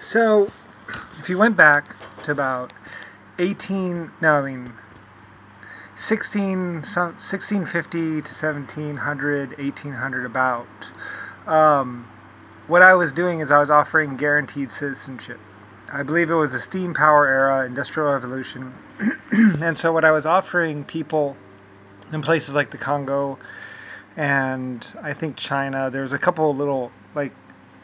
So, if you went back to about 18, no, I mean 1650 to 1700, 1800 about, what I was doing is I was offering guaranteed citizenship. I believe it was the steam power era, industrial revolution. And so what I was offering people in places like the Congo and I think China, there's a couple of little, like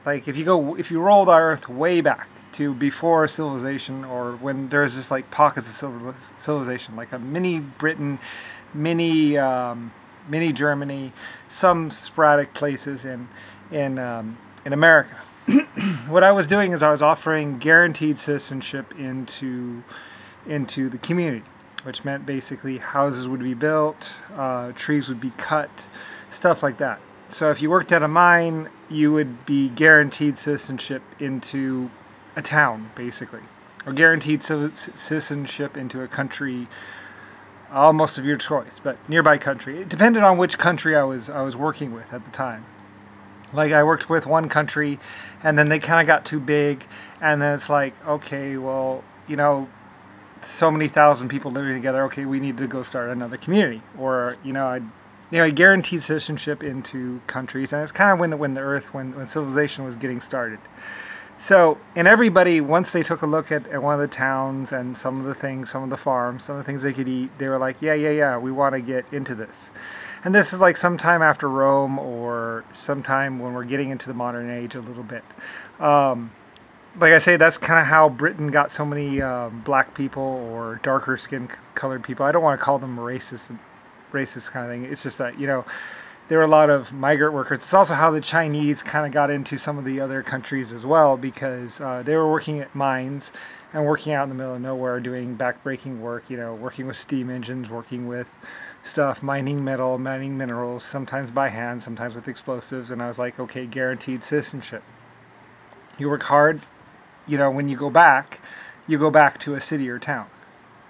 if you roll the earth way back to before civilization, or when there's just like pockets of civilization, like a mini Britain, mini Germany, some sporadic places in America. What I was doing is I was offering guaranteed citizenship into the community, which meant basically houses would be built, trees would be cut, stuff like that. So if you worked at a mine, you would be guaranteed citizenship into a town, basically, or guaranteed citizenship into a country, almost of your choice, but nearby country. It depended on which country I was working with at the time. Like I worked with one country, and then they kind of got too big, and then it's like, okay, well, so many thousand people living together. Okay, we need to go start another community, or guaranteed citizenship into countries, and it's kind of when civilization was getting started. So, and everybody, once they took a look at one of the towns and some of the things, some of the farms, some of the things they could eat, they were like, yeah, we want to get into this. And this is like sometime after Rome, or sometime when we're getting into the modern age a little bit. Like I say, that's kind of how Britain got so many black people or darker skin colored people. I don't want to call them racist kind of thing. It's just that, there were a lot of migrant workers. It's also how the Chinese kind of got into some of the other countries as well, because they were working at mines and working out in the middle of nowhere, doing backbreaking work, working with steam engines, working with stuff, mining metal, mining minerals, sometimes by hand, sometimes with explosives. And I was like, okay, guaranteed citizenship. You work hard, when you go back to a city or town.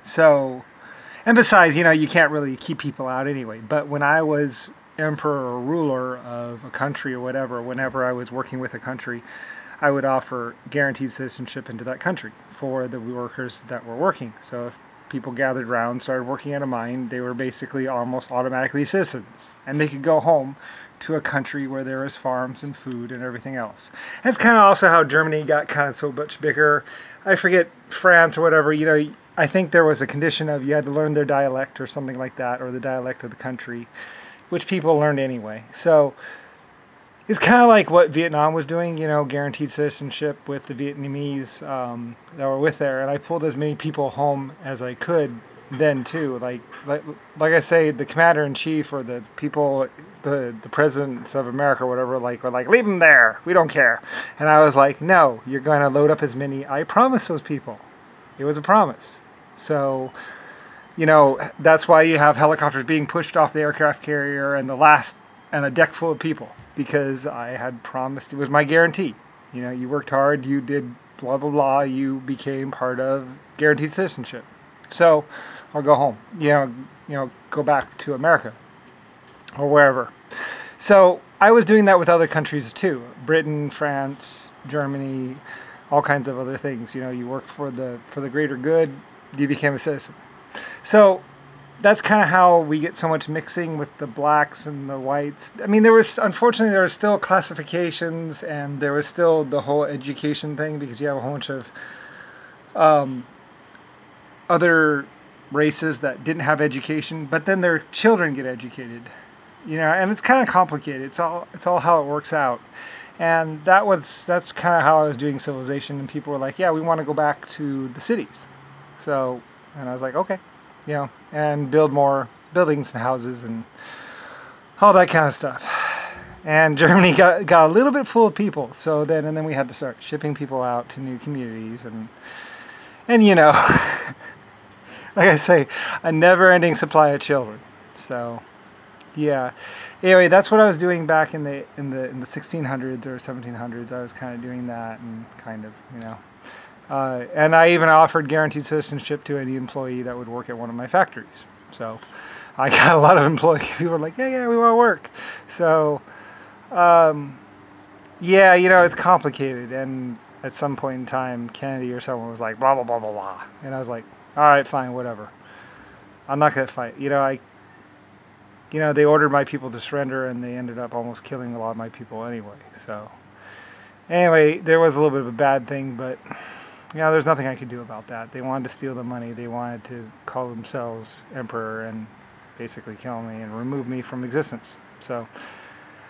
So, and besides, you can't really keep people out anyway. But when I was emperor or ruler of a country or whatever, whenever I was working with a country, I would offer guaranteed citizenship into that country for the workers that were working. So if people gathered around, started working at a mine, they were basically almost automatically citizens. And they could go home to a country where there was farms and food and everything else. That's kind of also how Germany got kind of so much bigger. I forget, France or whatever, I think there was a condition of you had to learn their dialect or something like that, or the dialect of the country, which people learned anyway. So it's kind of like what Vietnam was doing, guaranteed citizenship with the Vietnamese that were with there. And I pulled as many people home as I could then too. Like I say, the commander-in-chief or the people, the presidents of America or whatever, were like, leave them there. We don't care. And I was like, no, you're going to load up as many. I promised those people. It was a promise. So, that's why you have helicopters being pushed off the aircraft carrier and a deck full of people, because I had promised, it was my guarantee. You worked hard, you did blah, blah, blah, you became part of guaranteed citizenship. So, I'll go home, go back to America or wherever. So, I was doing that with other countries too. Britain, France, Germany, all kinds of other things. You work for the greater good, you became a citizen. So that's kind of how we get so much mixing with the blacks and the whites. I mean, unfortunately, there were still classifications, and there was still the whole education thing, because you have a whole bunch of other races that didn't have education, but then their children get educated, and it's kind of complicated. It's all how it works out. And that's kind of how I was doing civilization, and people were like, yeah, we want to go back to the cities. So, and I was like, okay, and build more buildings and houses and all that kind of stuff. And Germany got a little bit full of people. So then we had to start shipping people out to new communities, and like I say, a never-ending supply of children. So, yeah. Anyway, that's what I was doing back in the 1600s or 1700s. I was kind of doing that, and kind of, and I even offered guaranteed citizenship to any employee that would work at one of my factories. So I got a lot of employees. People were like, yeah, we want to work. So, yeah, it's complicated. And at some point in time, Kennedy or someone was like, blah, blah, blah, blah, blah. And I was like, all right, fine, whatever. I'm not going to fight. They ordered my people to surrender, and they ended up almost killing a lot of my people anyway. So anyway, there was a little bit of a bad thing, but there's nothing I could do about that. They wanted to steal the money. They wanted to call themselves emperor and basically kill me and remove me from existence. So,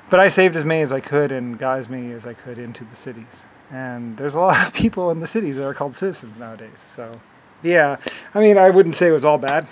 but I saved as many as I could and got as many as I could into the cities. And there's a lot of people in the cities that are called citizens nowadays. So, yeah, I mean, I wouldn't say it was all bad.